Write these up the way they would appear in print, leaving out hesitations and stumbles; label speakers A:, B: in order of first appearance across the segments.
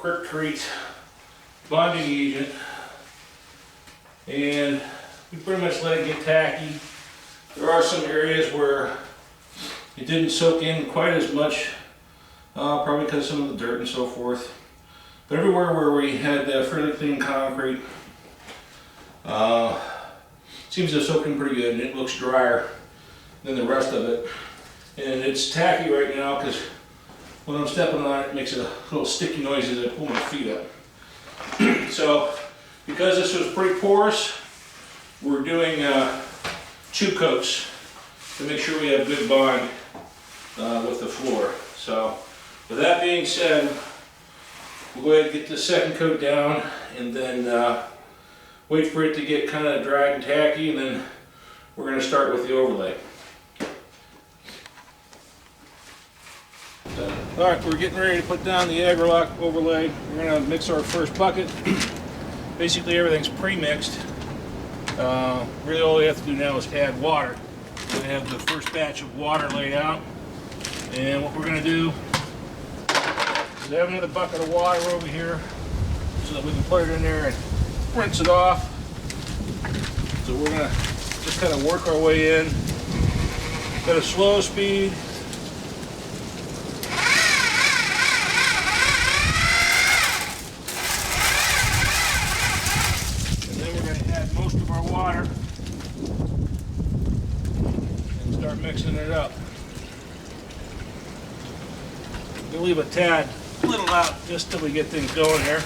A: perchlorate bonding agent, and we pretty much let it get tacky. There are some areas where it didn't soak in quite as much, probably because of some of the dirt and so forth. But everywhere where we had fairly clean concrete, seems to soak in pretty good, and it looks drier than the rest of it. And it's tacky right now because when I'm stepping on it, it makes a little sticky noise as I pull my feet up. So, because this was pretty porous, we're doing 2 coats to make sure we have good bond with the floor. So, with that being said, we'll go ahead and get the second coat down, and then wait for it to get kind of dry and tacky, and then we're going to start with the overlay. Alright, we're getting ready to put down the Agri-Rok overlay. We're going to mix our first bucket. Basically everything's pre-mixed. Really all we have to do now is add water. So we have the first batch of water laid out. And what we're going to do is have another bucket of water over here so that we can put it in there and rinse it off. So we're going to just kind of work our way in at a slow speed. Most of our water and start mixing it up. We'll leave a tad little out just till we get things going here.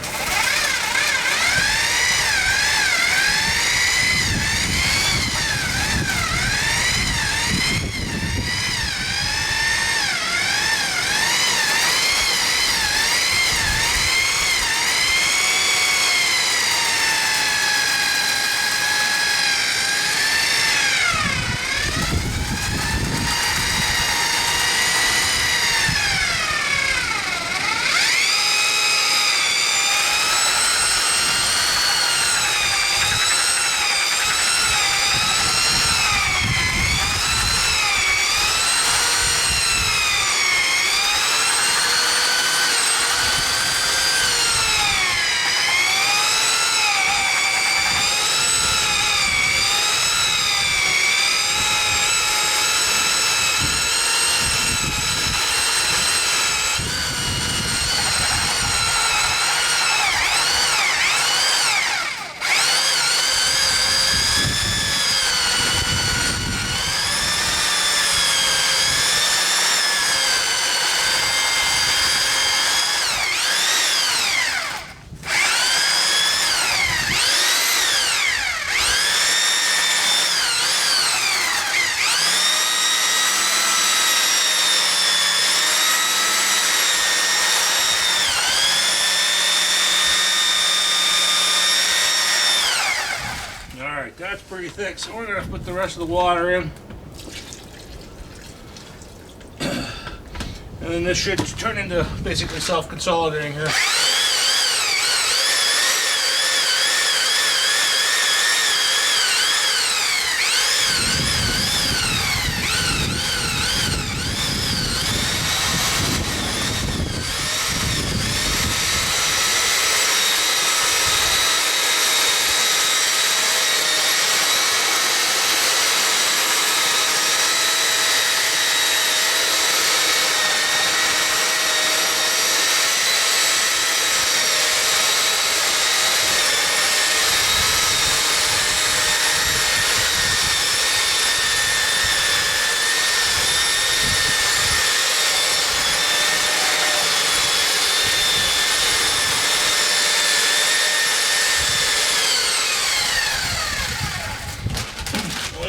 A: Alright, that's pretty thick, so we're going to put the rest of the water in. And then this should turn into basically self-consolidating here.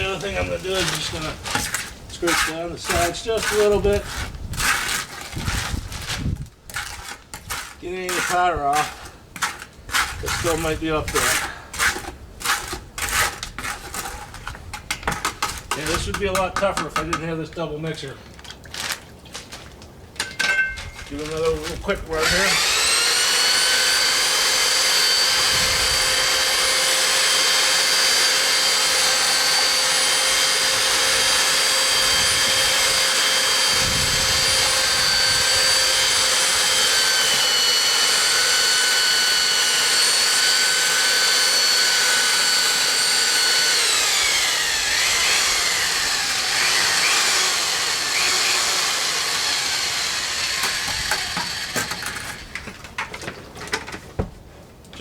A: The thing I'm going to do is just going to scrape down the sides just a little bit. Get any of the powder off. It still might be up there. Yeah, this would be a lot tougher if I didn't have this double mixer. Give it another little quick run here.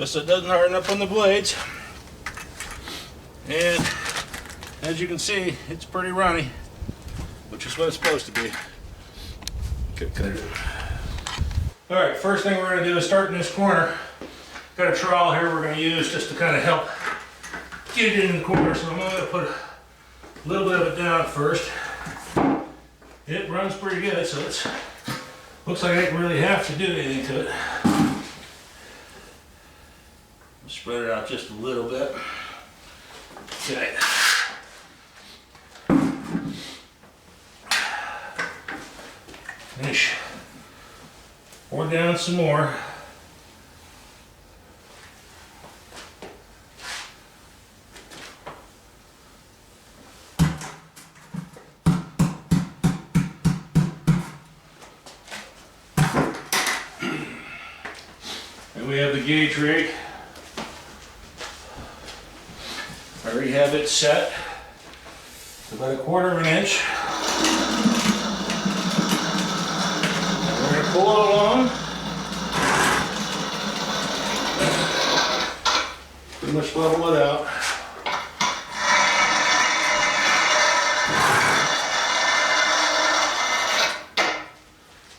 A: just so it doesn't harden up on the blades. And as you can see, it's pretty runny, which is what it's supposed to be. Okay. All right, first thing we're going to do is start in this corner. Got a trowel here we're going to use just to kind of help get it in the corner. So I'm going to put a little bit of it down first. It runs pretty good, so it's looks like I didn't really have to do anything to it. Spread it out just a little bit. Okay. Finish. Pour down some more. And we have the gauge rig. I already have it set about 1/4 of an inch. And we're going to pull it along. Pretty much level it out.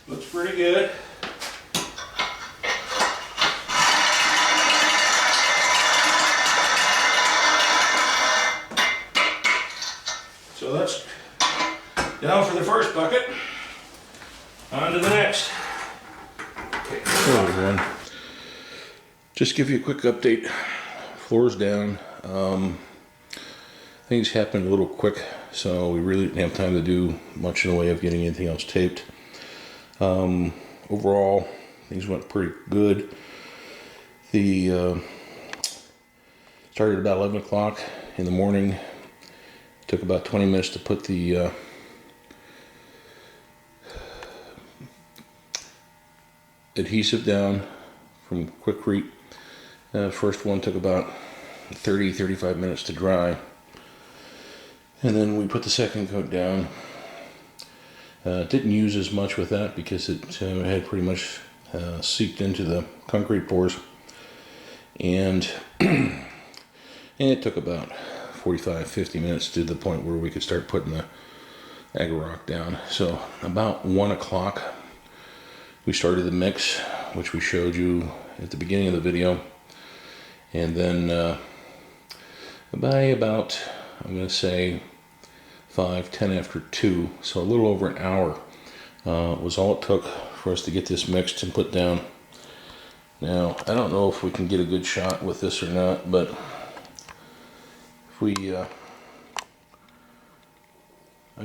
A: Looks pretty good. So that's down for the first bucket. On to the next. Okay. Hello everyone. Just give you a quick update. Floor's down. Things happened a little quick, so we really didn't have time to do much in the way of getting anything else taped. Overall, things went pretty good. The started about 11 o'clock in the morning. Took about 20 minutes to put the adhesive down from Quikrete. First one took about 30-35 minutes to dry. And then we put the second coat down. Didn't use as much with that because it had pretty much seeped into the concrete pores. And, and it took about 45-50 minutes to the point where we could start putting the Agri-Rok down. So about 1 o'clock we started the mix, which we showed you at the beginning of the video. And then by about, I'm going to say 5-10 after 2, so a little over an hour was all it took for us to get this mixed and put down. Now, I don't know if we can get a good shot with this or not, but if we, I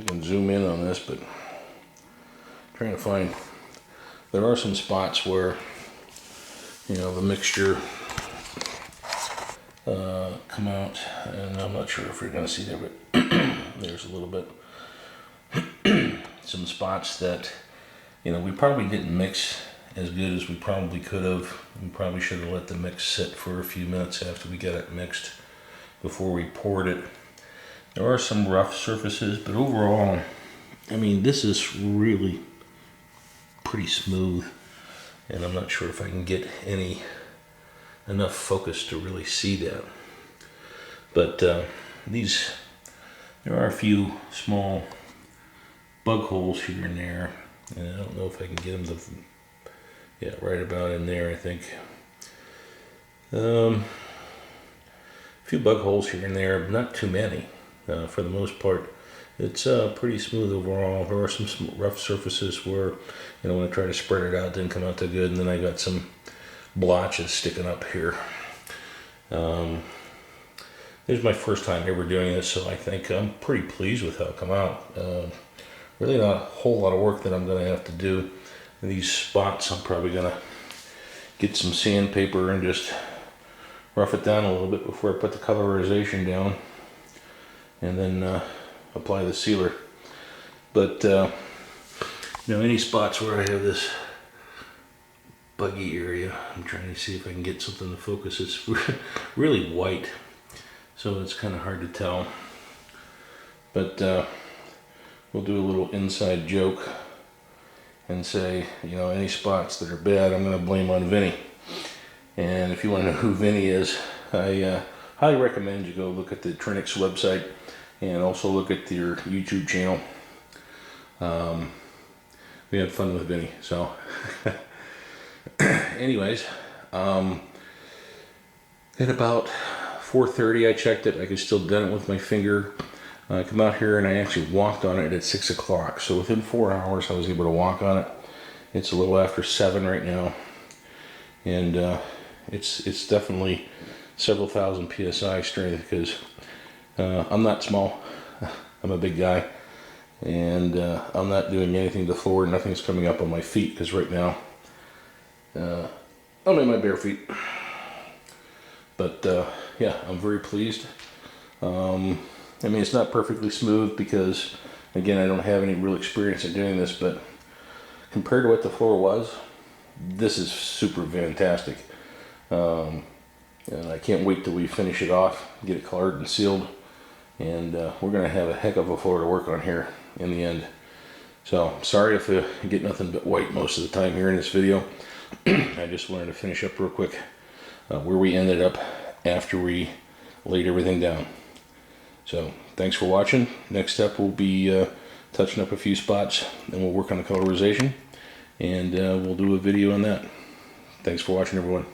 A: can zoom in on this, but I'm trying to find, there are some spots where, you know, the mixture come out, and I'm not sure if you're going to see there, but there's a little bit. Some spots that, you know, we probably didn't mix as good as we probably could have. We probably should have let the mix sit for a few minutes after we got it mixed before we poured it. There are some rough surfaces, but overall, I mean, this is really pretty smooth, and I'm not sure if I can get enough focus to really see that. But there are a few small bug holes here and there, and I don't know if I can get them to, yeah, right about in there, I think. A few bug holes here and there, but not too many. For the most part, it's pretty smooth overall. There are some rough surfaces where, you know, when I try to spread it out, it didn't come out too good, and then I got some blotches sticking up here. This is my first time ever doing this, so I think I'm pretty pleased with how it come out. Really not a whole lot of work that I'm going to have to do. These spots, I'm probably going to get some sandpaper and just rough it down a little bit before I put the colorization down, and then apply the sealer. But you know, any spots where I have this buggy area, I'm trying to see if I can get something to focus. It's really white, so it's kind of hard to tell. But we'll do a little inside joke and say, you know, any spots that are bad, I'm going to blame on Vinny. And if you want to know who Vinny is, I highly recommend you go look at the Trinic's website and also look at their YouTube channel. We had fun with Vinny, so anyways, at about 4:30 I checked it. I could still done it with my finger. I come out here and I actually walked on it at 6 o'clock, so within 4 hours I was able to walk on it. It's a little after 7 right now, and it's definitely several thousand psi strength, because I'm not small. I'm a big guy, and I'm not doing anything to the floor. Nothing's coming up on my feet, because right now I'm in my bare feet. But yeah, I'm very pleased. I mean, it's not perfectly smooth because, again, I don't have any real experience in doing this, but compared to what the floor was, this is super fantastic. And I can't wait till we finish it off, get it colored and sealed, and we're going to have a heck of a floor to work on here in the end. So, sorry if you get nothing but white most of the time here in this video. I just wanted to finish up real quick where we ended up after we laid everything down. So, thanks for watching. Next step will be touching up a few spots, and we'll work on the colorization, and we'll do a video on that. Thanks for watching, everyone.